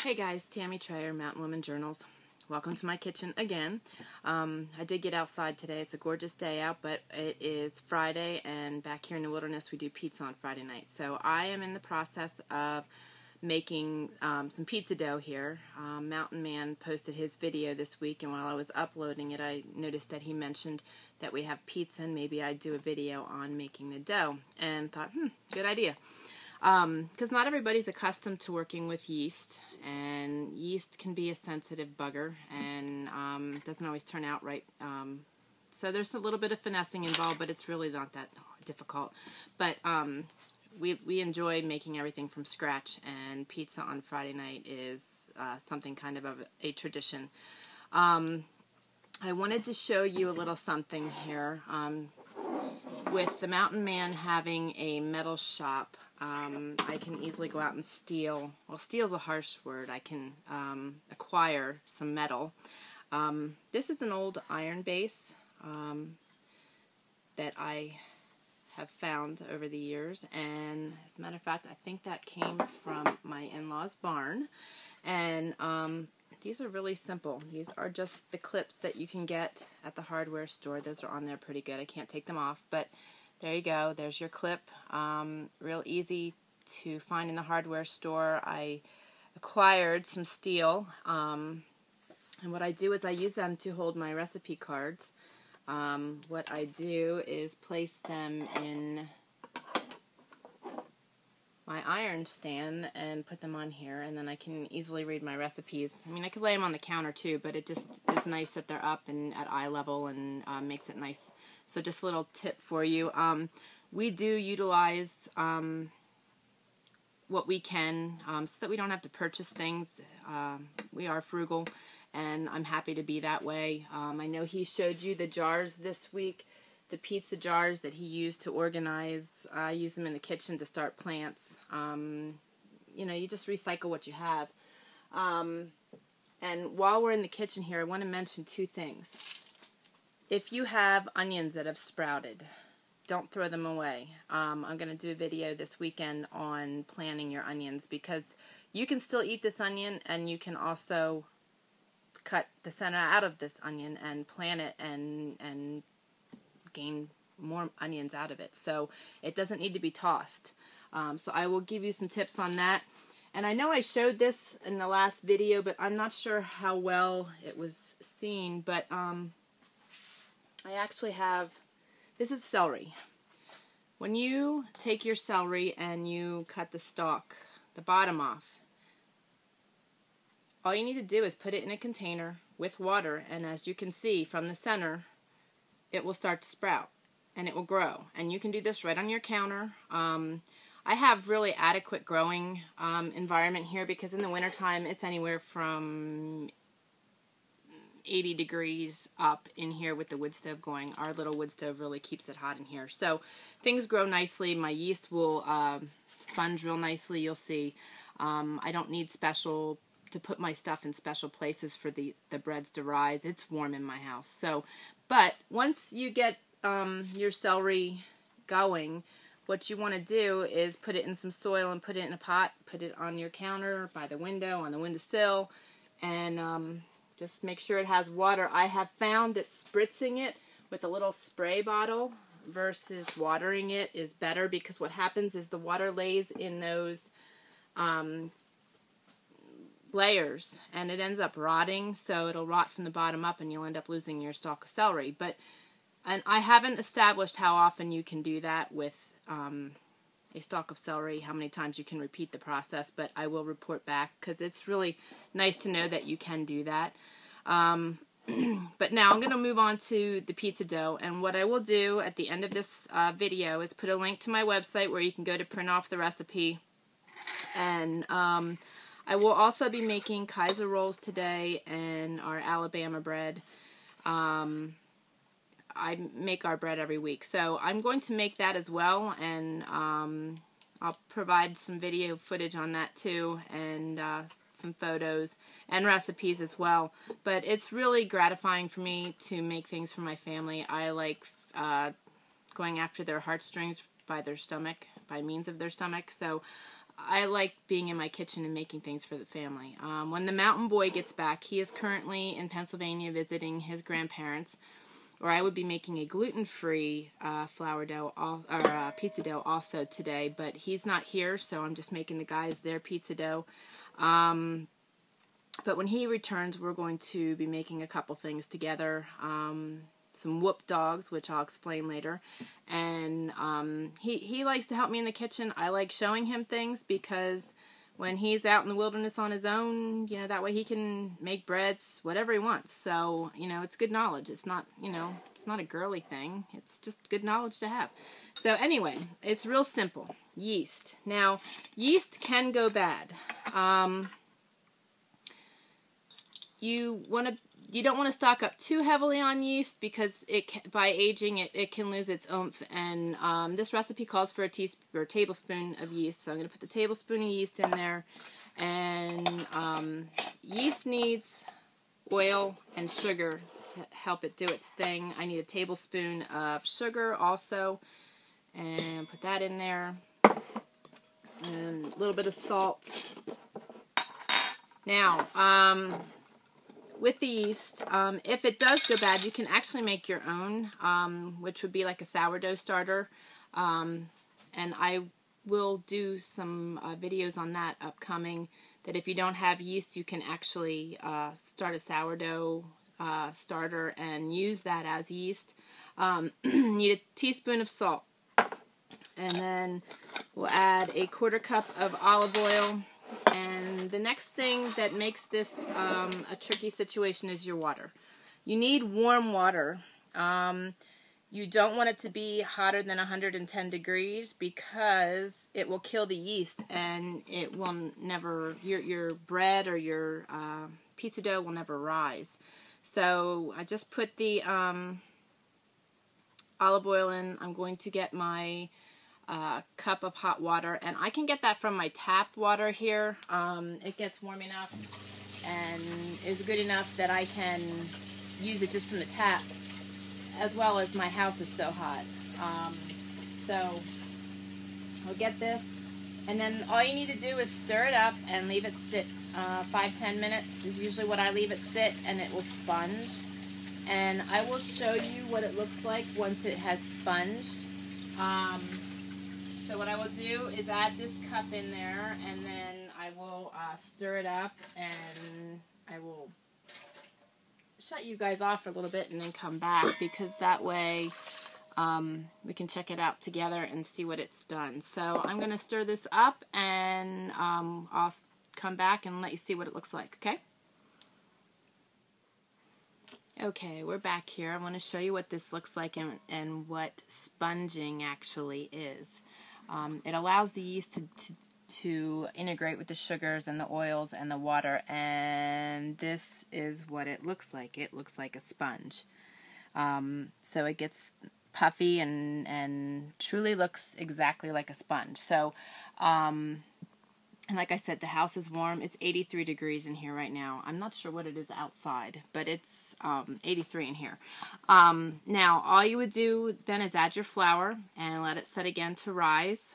Hey guys, Tammy Trayer, Mountain Woman Journals. Welcome to my kitchen again. I did get outside today. It's a gorgeous day out, but it is Friday, and back here in the wilderness we do pizza on Friday night. So I am in the process of making some pizza dough here. Mountain Man posted his video this week, and while I was uploading it, I noticed that he mentioned that we have pizza, and maybe I'd do a video on making the dough, and thought, good idea. Because not everybody's accustomed to working with yeast, and yeast can be a sensitive bugger, and doesn't always turn out right. So there's a little bit of finessing involved, but it's really not that difficult. But we enjoy making everything from scratch, and pizza on Friday night is something kind of a tradition. I wanted to show you a little something here. With the Mountain Man having a metal shop, I can easily go out and steal. Well, steal's a harsh word. I can acquire some metal. This is an old iron base that I have found over the years, and as a matter of fact, I think that came from my in-laws' barn. And these are really simple. These are just the clips that you can get at the hardware store. Those are on there pretty good. I can't take them off, but there you go. There's your clip. Real easy to find in the hardware store. I acquired some steel, and what I do is I use them to hold my recipe cards. What I do is place them in my iron stand and put them on here, and then I can easily read my recipes. I mean, I could lay them on the counter too, but it just is nice that they're up and at eye level, and makes it nice. So just a little tip for you. We do utilize what we can so that we don't have to purchase things. We are frugal, and I'm happy to be that way. I know he showed you the jars this week. The pizza jars that he used to organize, I use them in the kitchen to start plants. You know, you just recycle what you have. And while we're in the kitchen here, I want to mention two things. If you have onions that have sprouted, don't throw them away. I'm going to do a video this weekend on planting your onions, because you can still eat this onion, and you can also cut the center out of this onion and plant it and gain more onions out of it. So it doesn't need to be tossed. So I will give you some tips on that. And I know I showed this in the last video, but I'm not sure how well it was seen. But I actually have, this is celery. When you take your celery and you cut the stalk, the bottom off, all you need to do is put it in a container with water, and as you can see from the center, it will start to sprout, and it will grow. And you can do this right on your counter. I have really adequate growing environment here, because in the wintertime it's anywhere from 80 degrees up in here with the wood stove going. Our little wood stove really keeps it hot in here. So things grow nicely. My yeast will sponge real nicely, you'll see. I don't need to put my stuff in special places for the breads to rise. It's warm in my house. So, but once you get your celery going, what you want to do is put it in some soil and put it in a pot, put it on your counter, by the window, on the windowsill, and just make sure it has water. I have found that spritzing it with a little spray bottle versus watering it is better, because what happens is the water lays in those layers, and it ends up rotting, so it'll rot from the bottom up, and you'll end up losing your stalk of celery. And I haven't established how often you can do that with a stalk of celery, how many times you can repeat the process, but I will report back, because it's really nice to know that you can do that. But now I'm going to move on to the pizza dough, and what I will do at the end of this video is put a link to my website where you can go to print off the recipe. And I will also be making Kaiser rolls today and our Alabama bread. I make our bread every week, so I'm going to make that as well, and I'll provide some video footage on that too, and some photos and recipes as well. But it's really gratifying for me to make things for my family. I like going after their heartstrings by their stomach, by means of their stomach. So I like being in my kitchen and making things for the family. When the mountain boy gets back, he is currently in Pennsylvania visiting his grandparents, or I would be making a gluten-free flour dough or pizza dough also today, but he's not here, so I'm just making the guys their pizza dough. But when he returns, we're going to be making a couple things together. Some whoop dogs, which I'll explain later. And he likes to help me in the kitchen. I like showing him things because when he's out in the wilderness on his own, you know, that way he can make breads, whatever he wants. So, you know, it's good knowledge. It's not, you know, it's not a girly thing. It's just good knowledge to have. So anyway, it's real simple. Yeast. Now, yeast can go bad. You don't want to stock up too heavily on yeast because by aging it can lose its oomph. And this recipe calls for a tablespoon of yeast, so I'm going to put the tablespoon of yeast in there. And yeast needs oil and sugar to help it do its thing. I need a tablespoon of sugar also, and put that in there, and a little bit of salt. Now, with the yeast, if it does go bad, you can actually make your own, which would be like a sourdough starter. And I will do some videos on that upcoming, that if you don't have yeast, you can actually start a sourdough starter and use that as yeast. You need a teaspoon of salt. And then we'll add a 1/4 cup of olive oil. And the next thing that makes this a tricky situation is your water. You need warm water. You don't want it to be hotter than 110 degrees because it will kill the yeast, and it will never, your bread or your pizza dough will never rise. So I just put the olive oil in. I'm going to get my cup of hot water, and I can get that from my tap water here. It gets warm enough and is good enough that I can use it just from the tap, as well as my house is so hot. So I'll get this, and then all you need to do is stir it up and leave it sit. 5-10 minutes is usually what I leave it sit, and it will sponge. And I will show you what it looks like once it has sponged. So what I will do is add this cup in there, and then I will stir it up, and I will shut you guys off for a little bit and then come back, because that way we can check it out together and see what it's done. So I'm going to stir this up, and I'll come back and let you see what it looks like, okay? Okay, we're back here. I want to show you what this looks like and what sponging actually is. It allows the yeast to integrate with the sugars and the oils and the water, and this is what it looks like. It looks like a sponge. So it gets puffy and truly looks exactly like a sponge. So, and like I said, the house is warm. It's 83 degrees in here right now. I'm not sure what it is outside, but it's 83 in here. Now, all you would do then is add your flour and let it set again to rise.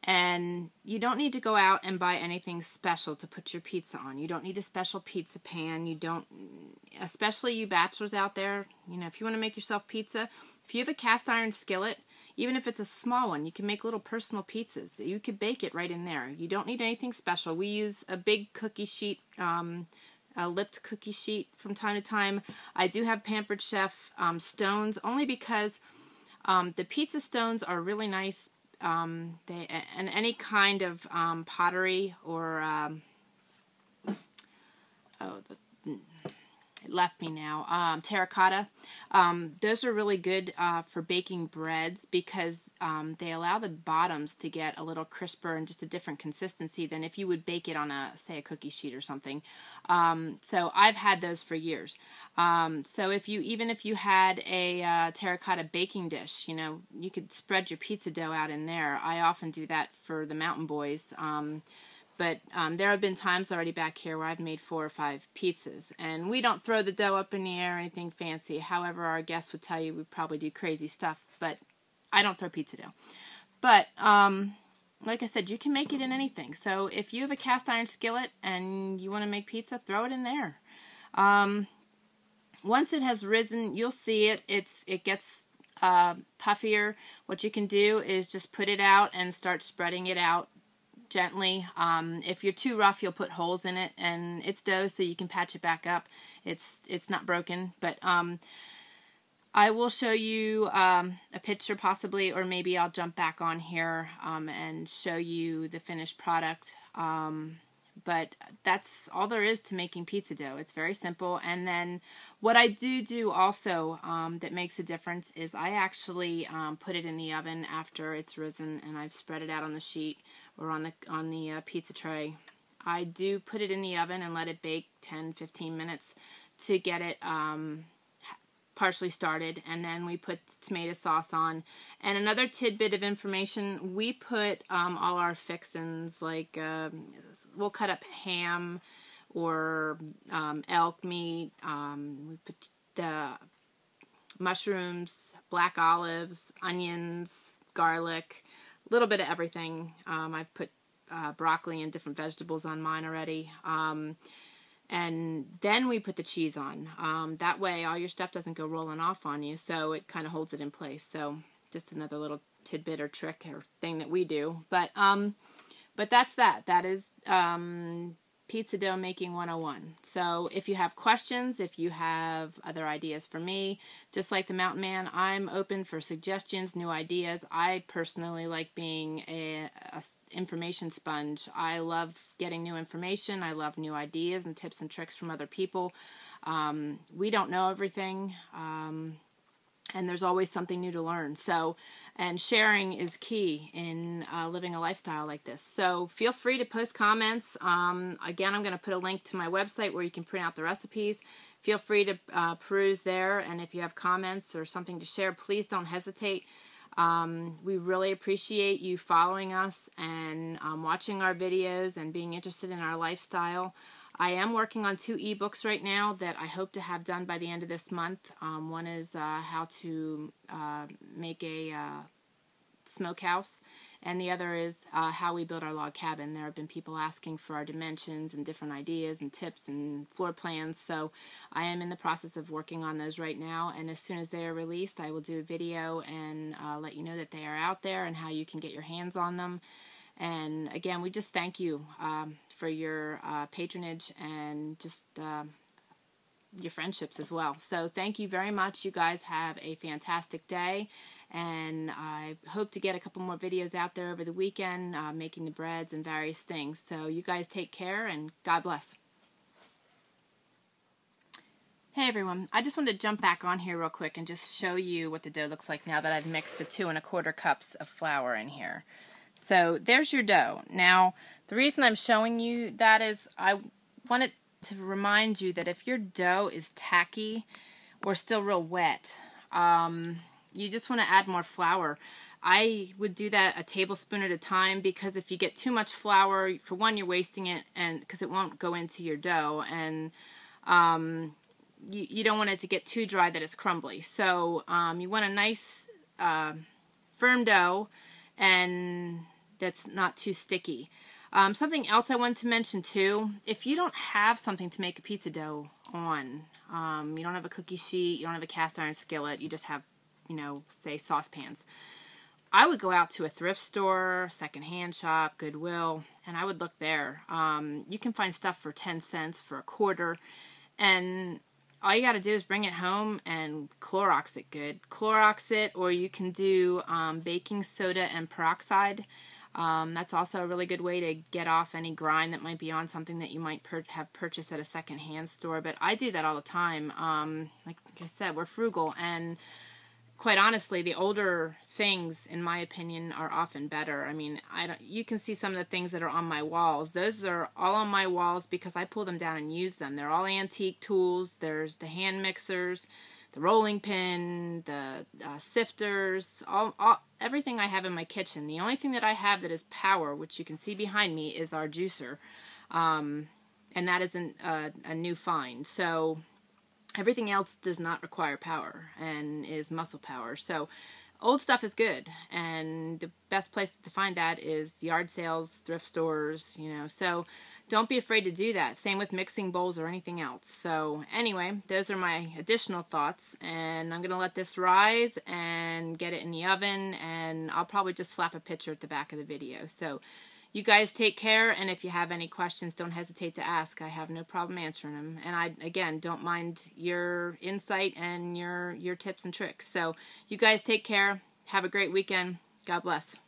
And you don't need to go out and buy anything special to put your pizza on. You don't need a special pizza pan. You don't, especially you bachelors out there, you know, if you want to make yourself pizza, if you have a cast iron skillet, even if it's a small one, you can make little personal pizzas. You could bake it right in there. You don't need anything special. We use a big cookie sheet, a lipped cookie sheet from time to time. I do have Pampered Chef stones, only because the pizza stones are really nice. And any kind of pottery or it left me now, terracotta. Those are really good for baking breads because they allow the bottoms to get a little crisper and just a different consistency than if you would bake it on a, say, a cookie sheet or something. So I've had those for years. So even if you had a terracotta baking dish, you know, you could spread your pizza dough out in there. I often do that for the mountain boys. But there have been times already back here where I've made 4 or 5 pizzas. And we don't throw the dough up in the air or anything fancy. However, our guests would tell you we probably do crazy stuff. But I don't throw pizza dough. But like I said, you can make it in anything. So if you have a cast iron skillet and you want to make pizza, throw it in there. Once it has risen, you'll see it. It gets puffier. What you can do is just put it out and start spreading it out gently. If you're too rough, you'll put holes in it, and it's dough, so you can patch it back up. It's not broken, but I will show you a picture possibly, or maybe I'll jump back on here and show you the finished product. But that's all there is to making pizza dough. It's very simple. And then what I do also that makes a difference is I actually put it in the oven after it's risen, and I've spread it out on the sheet or on the pizza tray. I do put it in the oven and let it bake 10-15 minutes to get it partially started, and then we put tomato sauce on. And another tidbit of information, we put all our fixins, like we'll cut up ham or elk meat, we put the mushrooms, black olives, onions, garlic, a little bit of everything. I've put broccoli and different vegetables on mine already. And then we put the cheese on. That way all your stuff doesn't go rolling off on you, so it kind of holds it in place. So just another little tidbit or trick or thing that we do. But that's that. That is Pizza Dough Making 101. So if you have questions, if you have other ideas for me, just like the Mountain Man, I'm open for suggestions, new ideas. I personally like being a information sponge. I love getting new information. I love new ideas and tips and tricks from other people. We don't know everything. And there's always something new to learn. So, and sharing is key in living a lifestyle like this. So feel free to post comments. Again, I'm going to put a link to my website where you can print out the recipes. Feel free to peruse there. And if you have comments or something to share, please don't hesitate. We really appreciate you following us and watching our videos and being interested in our lifestyle. I am working on 2 ebooks right now that I hope to have done by the end of this month. One is how to make a smokehouse, and the other is how we build our log cabin. There have been people asking for our dimensions and different ideas and tips and floor plans, so I am in the process of working on those right now, and as soon as they are released, I will do a video and let you know that they are out there and how you can get your hands on them. And again, we just thank you for your patronage and just your friendships as well. So thank you very much. You guys have a fantastic day, and I hope to get a couple more videos out there over the weekend making the breads and various things. So you guys take care, and God bless. Hey everyone, I just wanted to jump back on here real quick and just show you what the dough looks like now that I've mixed the 2 1/4 cups of flour in here. So there's your dough. Now, the reason I'm showing you that is I wanted to remind you that if your dough is tacky or still real wet, you just want to add more flour. I would do that a tablespoon at a time, because if you get too much flour, for one, you're wasting it, and because it won't go into your dough, and you don't want it to get too dry that it's crumbly. So you want a nice firm dough, and that's not too sticky. Something else I wanted to mention too, if you don't have something to make a pizza dough on, you don't have a cookie sheet, you don't have a cast iron skillet, you just have, say saucepans, I would go out to a thrift store, secondhand shop, Goodwill, and I would look there. You can find stuff for 10 cents, for $1, and all you got to do is bring it home and Clorox it good. Clorox it, or you can do baking soda and peroxide. That's also a really good way to get off any grime that might be on something that you might have purchased at a secondhand store. But I do that all the time. Like I said, we're frugal, and quite honestly, the older things, in my opinion, are often better. I mean, you can see some of the things that are on my walls. Those are all on my walls because I pull them down and use them. They're all antique tools. There's the hand mixers, the rolling pin, the sifters, everything I have in my kitchen. The only thing that I have that is power, which you can see behind me, is our juicer. And that isn't a new find. So everything else does not require power and is muscle power. So Old stuff is good, and the best place to find that is yard sales, thrift stores, so don't be afraid to do that. Same with mixing bowls or anything else. So anyway, those are my additional thoughts, and I'm going to let this rise and get it in the oven, and I'll probably just slap a picture at the back of the video. So you guys take care, and if you have any questions, don't hesitate to ask. I have no problem answering them. And I, again, don't mind your insight and your tips and tricks. So you guys take care. Have a great weekend. God bless.